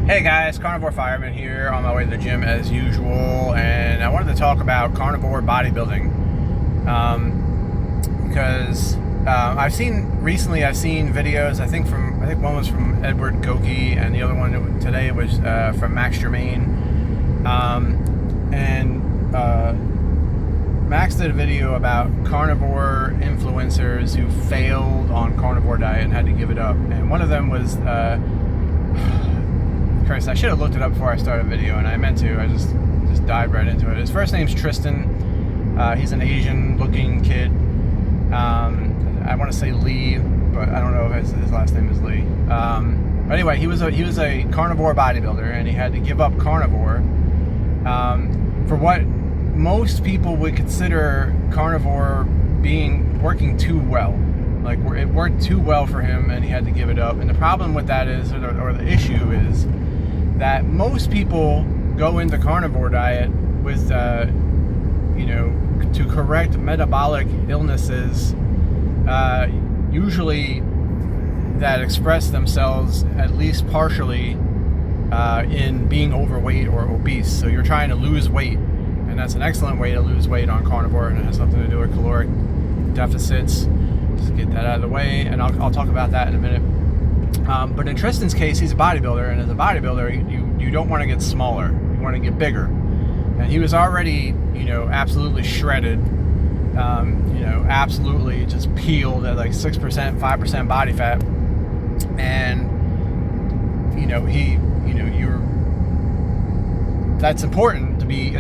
Hey guys, Carnivore Fireman here on my way to the gym as usual, and I wanted to talk about carnivore bodybuilding because I've seen videos. I think one was from Edward Goki, and the other one today was from Max Germain, Max did a video about carnivore influencers who failed on carnivore diet and had to give it up, and one of them was Christ, I should have looked it up before I started the video, and I meant to. I just dived right into it. His first name's Tristan. He's an Asian-looking kid. I want to say Lee, but I don't know if his last name is Lee. But anyway, he was a carnivore bodybuilder, and he had to give up carnivore for what most people would consider carnivore working too well. Like, it worked too well for him, and he had to give it up. And the problem with that is, or the issue is, that most people go into carnivore diet with, to correct metabolic illnesses, usually that express themselves at least partially in being overweight or obese. So you're trying to lose weight, and that's an excellent way to lose weight on carnivore, and it has something to do with caloric deficits. Just get that out of the way, and I'll talk about that in a minute. But in Tristan's case, he's a bodybuilder, and as a bodybuilder, you don't want to get smaller. You want to get bigger. And he was already, absolutely shredded, absolutely just peeled at like 6%, 5% body fat. And, it's important to be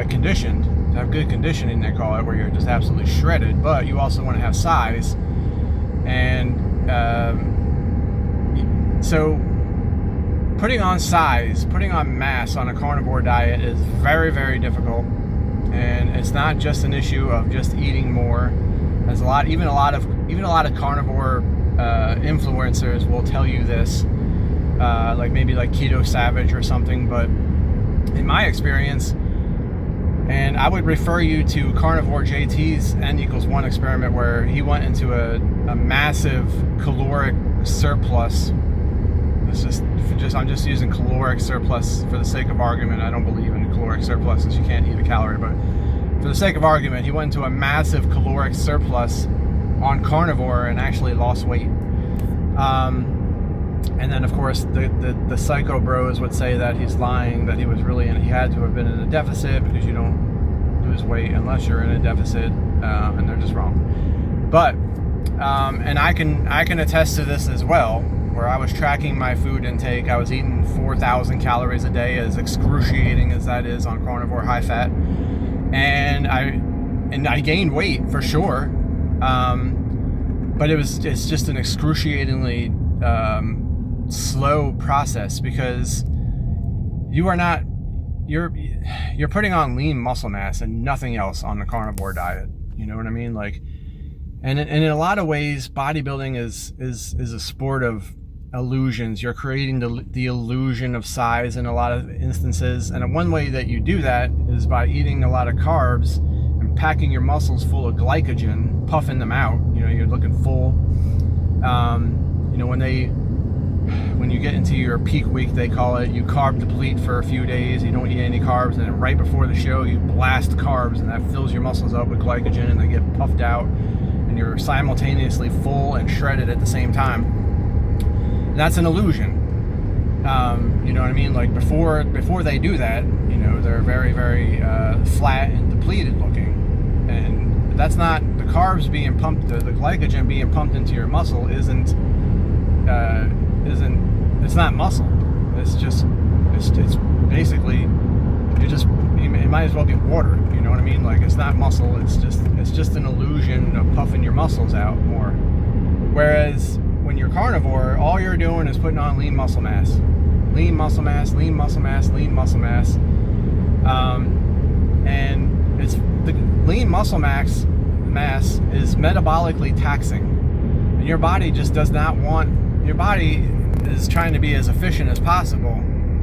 conditioned, to have good conditioning, they call it, where you're just absolutely shredded, but you also want to have size. And so putting on mass on a carnivore diet is very, very difficult, and it's not just an issue of just eating more. There's a lot of carnivore influencers will tell you this, like maybe like Keto Savage or something, but in my experience, and I would refer you to Carnivore JT's N=1 experiment, where he went into a massive caloric surplus. I'm just using caloric surplus for the sake of argument. I don't believe in caloric surplus, because you can't eat a calorie, but for the sake of argument, he went into a massive caloric surplus on carnivore and actually lost weight. And then, of course, the psycho bros would say that he's lying, that he had to have been in a deficit, because you don't lose weight unless you're in a deficit, and they're just wrong. But and I can attest to this as well, where I was tracking my food intake. I was eating 4,000 calories a day, as excruciating as that is on carnivore high fat, and I gained weight for sure, but it's just an excruciatingly slow process, because you're putting on lean muscle mass and nothing else on the carnivore diet. You know what I mean? Like, and in a lot of ways, bodybuilding is a sport of illusions. You're creating the illusion of size in a lot of instances, and one way that you do that is by eating a lot of carbs and packing your muscles full of glycogen, puffing them out. You're looking full. When you get into your peak week, they call it, you carb deplete for a few days, you don't eat any carbs, and then right before the show you blast carbs, and that fills your muscles up with glycogen, and they get puffed out, and you're simultaneously full and shredded at the same time. And that's an illusion. You know what I mean? Like, before they do that, they're very, very flat and depleted looking, and that's not the carbs being pumped, the glycogen being pumped into your muscle it's not muscle. It's basically, it might as well be water. You know what I mean? Like, it's not muscle. It's just an illusion of puffing your muscles out more. Whereas when you're carnivore, all you're doing is putting on lean muscle mass, lean muscle mass, lean muscle mass, lean muscle mass, and it's the lean muscle mass is metabolically taxing, and your body just does not want. Your body is trying to be as efficient as possible.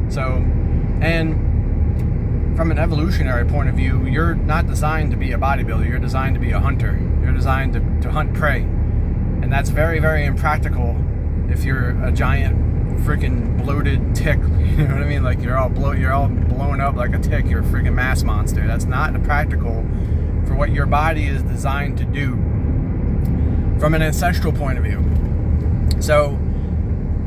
So, and from an evolutionary point of view, you're not designed to be a bodybuilder. You're designed to be a hunter. You're designed to hunt prey. And that's very, very impractical if you're a giant freaking bloated tick. You know what I mean? Like you're all blown up like a tick. You're a freaking mass monster. That's not practical for what your body is designed to do from an ancestral point of view. So,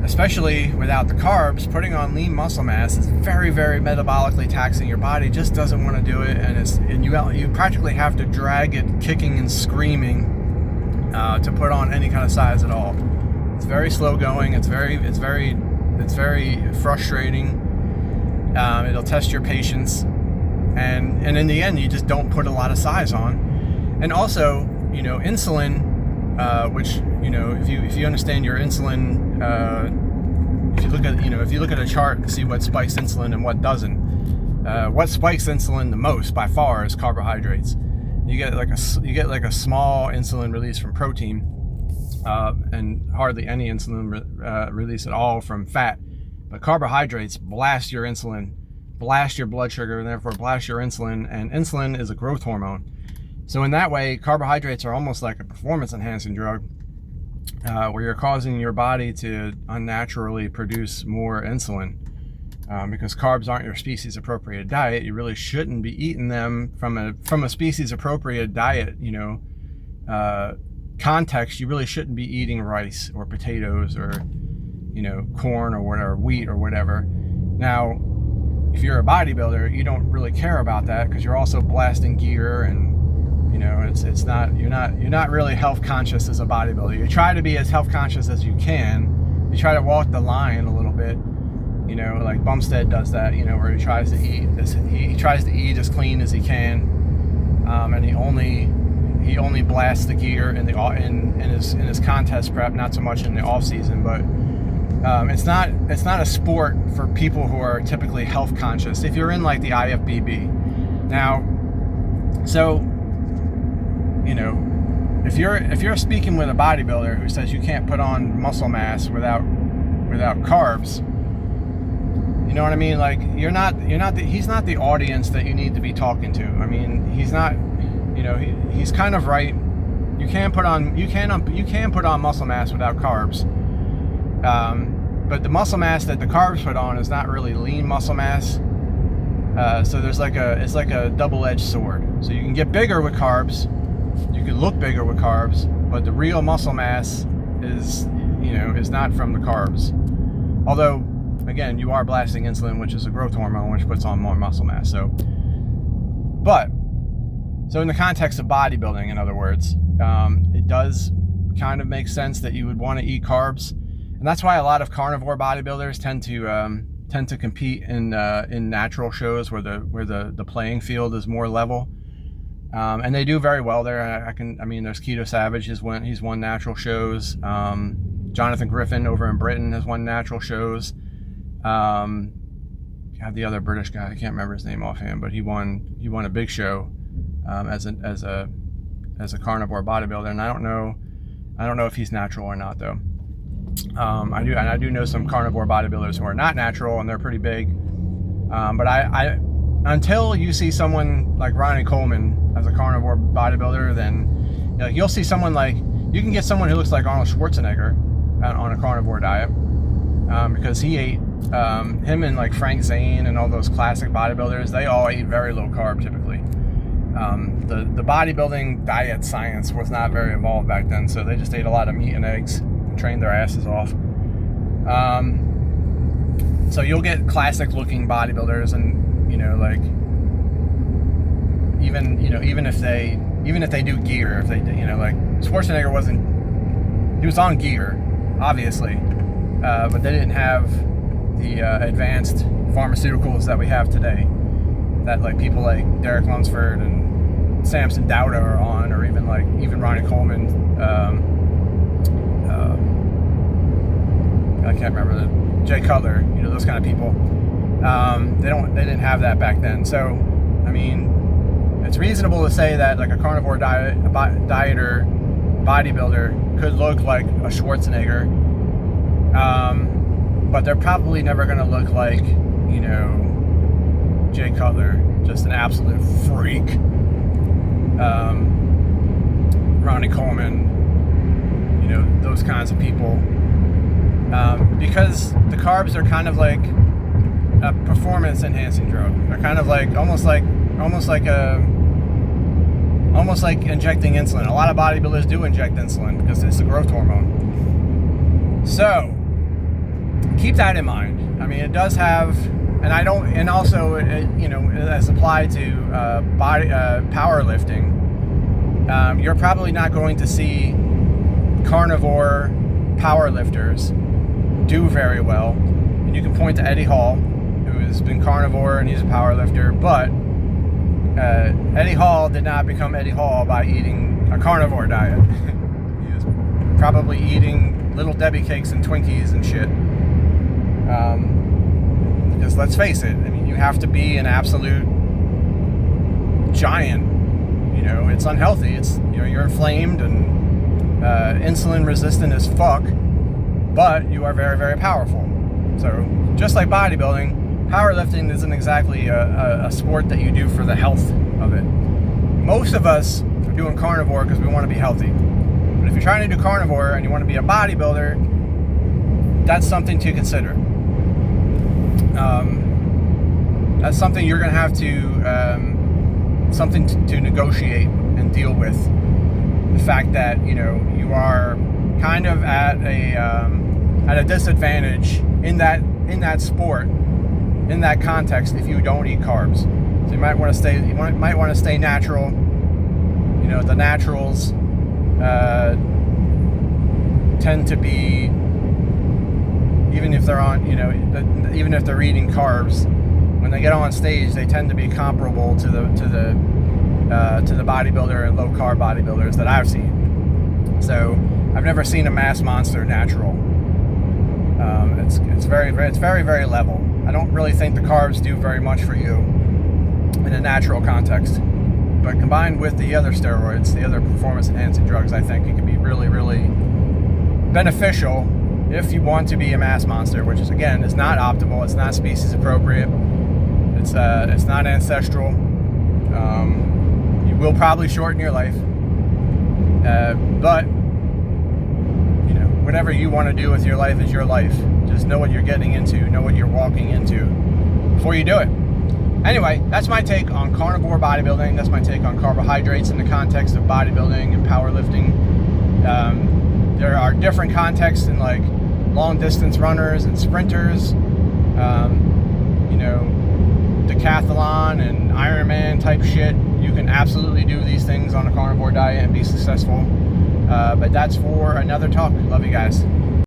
especially without the carbs, putting on lean muscle mass is very, very metabolically taxing. Your body just doesn't want to do it, and you practically have to drag it kicking and screaming to put on any kind of size at all. It's very slow going. It's very frustrating. It'll test your patience, and in the end, you just don't put a lot of size on. And also, insulin, which if you understand your insulin, if you look at a chart to see what spikes insulin and what doesn't, what spikes insulin the most by far is carbohydrates. You get like a small insulin release from protein, and hardly any insulin release at all from fat. But carbohydrates blast your insulin, blast your blood sugar, and therefore blast your insulin. And insulin is a growth hormone. So in that way, carbohydrates are almost like a performance-enhancing drug, where you're causing your body to unnaturally produce more insulin. Because carbs aren't your species-appropriate diet, you really shouldn't be eating them from a species-appropriate diet, context. You really shouldn't be eating rice or potatoes or, corn or whatever, wheat or whatever. Now, if you're a bodybuilder, you don't really care about that because you're also blasting gear, and you're not really health conscious as a bodybuilder. You try to be as health conscious as you can. You try to walk the line a little bit. Like Bumstead does that, where he tries to eat as clean as he can, and he only blasts the gear in his contest prep, not so much in the off season. But it's not a sport for people who are typically health conscious. If you're in like the IFBB, now, so if you're speaking with a bodybuilder who says you can't put on muscle mass without carbs. You know what I mean? Like he's not the audience that you need to be talking to. I mean, he's not, he's kind of right. You can put on muscle mass without carbs. But the muscle mass that the carbs put on is not really lean muscle mass. So it's like a double-edged sword. So you can get bigger with carbs. You can look bigger with carbs, but the real muscle mass is not from the carbs. Although, again, you are blasting insulin, which is a growth hormone, which puts on more muscle mass. So in the context of bodybuilding, in other words, it does kind of make sense that you would want to eat carbs, and that's why a lot of carnivore bodybuilders tend to compete in natural shows where the playing field is more level, and they do very well there. There's Keto Savage. He's won natural shows. Jonathan Griffin over in Britain has won natural shows. The other British guy, I can't remember his name offhand, but he won a big show as a carnivore bodybuilder, and I don't know if he's natural or not though. I do know some carnivore bodybuilders who are not natural, and they're pretty big. But I until you see someone like Ronnie Coleman as a carnivore bodybuilder, then you'll see someone like, you can get someone who looks like Arnold Schwarzenegger on a carnivore diet, because he ate, him and like Frank Zane and all those classic bodybuilders, they all ate very low carb typically. The bodybuilding diet science was not very evolved back then, so they just ate a lot of meat and eggs and trained their asses off. So you'll get classic looking bodybuilders, and even if they do gear, if they like Schwarzenegger he was on gear, obviously, but they didn't have the advanced pharmaceuticals that we have today, that like people like Derek Lunsford and Samson Dauda are on, or even Ronnie Coleman. I can't remember, Jay Cutler, those kind of people. They didn't have that back then. So, I mean, it's reasonable to say that like a carnivore dieter, bodybuilder could look like a Schwarzenegger, but they're probably never going to look like, Jay Cutler, just an absolute freak. Ronnie Coleman, those kinds of people. Because the carbs are kind of like a performance enhancing drug. They're kind of like almost like injecting insulin. A lot of bodybuilders do inject insulin because it's a growth hormone. So keep that in mind. I mean, it does have, and also as applied to powerlifting, you're probably not going to see carnivore powerlifters do very well. And you can point to Eddie Hall, who has been carnivore and he's a powerlifter, but Eddie Hall did not become Eddie Hall by eating a carnivore diet. He was probably eating Little Debbie cakes and Twinkies and shit. Because let's face it, I mean, you have to be an absolute giant. You know, it's unhealthy. It's, you're inflamed and insulin resistant as fuck, but you are very, very powerful. So just like bodybuilding, powerlifting isn't exactly a sport that you do for the health of it. Most of us are doing carnivore because we want to be healthy. But if you're trying to do carnivore and you want to be a bodybuilder, that's something to consider. That's something you're going to have to, something to negotiate and deal with. The fact that, you are kind of at a disadvantage in that sport, in that context, if you don't eat carbs. So you might want to stay natural. The naturals tend to be, even if they're on, even if they're eating carbs, when they get on stage, they tend to be comparable to the bodybuilder and low carb bodybuilders that I've seen. So I've never seen a mass monster natural. It's very, very level. I don't really think the carbs do very much for you in a natural context. But combined with the other steroids, the other performance-enhancing drugs, I think it can be really, really beneficial if you want to be a mass monster, which is, again, is not optimal. It's not species appropriate. It's not ancestral. You will probably shorten your life. But whatever you want to do with your life is your life. Just know what you're getting into, know what you're walking into before you do it. Anyway, that's my take on carnivore bodybuilding. That's my take on carbohydrates in the context of bodybuilding and powerlifting. There are different contexts in like long distance runners and sprinters, decathlon and Ironman type shit. You can absolutely do these things on a carnivore diet and be successful. But that's for another talk. Love you guys.